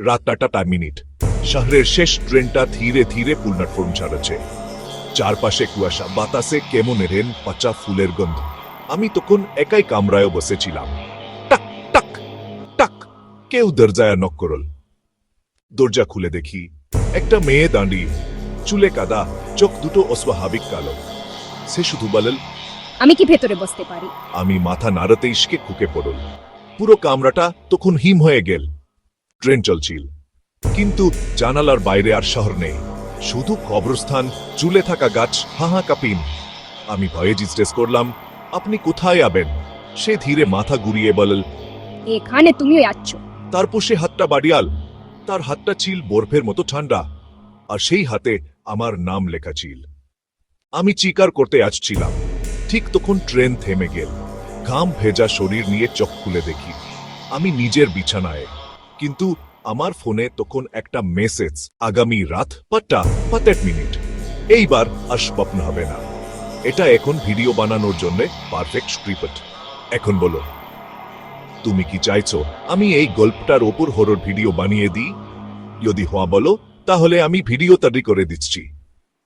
রাত 9টা শহরের শেষ ট্রেনটা ধীরে ধীরে প্ল্যাটফর্ম ছাড়ছে। চারপাশে কুয়াশা, বাতাসে কেমন রেন পচা ফুলের গন্ধ। আমি তখন একাই কামরায় বসেছিলাম। টাক টাক টাক কেউ দরজায় নক করল। দরজা খুলে দেখি একটা মেয়ে দাঁড়িয়ে, চুলে কাদা, চোখ দুটো অস্বাভাবিক কালো। সে শুধু বলল, আমি কি ভেতরে বসতে পারি? আমি মাথা নাড়াতে ইসকে খুকে পড়ল। পুরো কামরাটা তখন হিম হয়ে গেল। ট্রেন চলছিল, কিন্তু জানালার বাইরে আর শহর নেই, শুধু কবরস্থান, চুলে থাকা গাছ, হাহা কাপিন। আমি ভয়ে জিজ্ঞেস করলাম, আপনি কোথায় যাবেন? সে ধীরে মাথা ঘুরিয়ে বলল, এখানে তুমিও যাচ্ছ? তারপর সে হাতটা বাড়িয়াল। তার হাতটা ছিল বরফের মতো ঠান্ডা, আর সেই হাতে আমার নাম লেখা ছিল। আমি চিৎকার করতে আসছিলাম, ঠিক তখন ট্রেন থেমে গেল। ঘাম ভেজা শরীর নিয়ে চোখ খুলে দেখি আমি নিজের বিছানায়, কিন্তু আমার ফোনে তখন একটা মেসেজ, আগামী রাত 5:05। এইবার আর স্বপ্ন হবে না। এটা এখন ভিডিও বানানোর জন্য পারফেক্ট স্ক্রিপ্ট। এখন বলো, তুমি কি চাইছো আমি এই গল্পটার ওপর হরর ভিডিও বানিয়ে দিই? যদি হ্যাঁ বলো, তাহলে আমি ভিডিও তৈরি করে দিচ্ছি।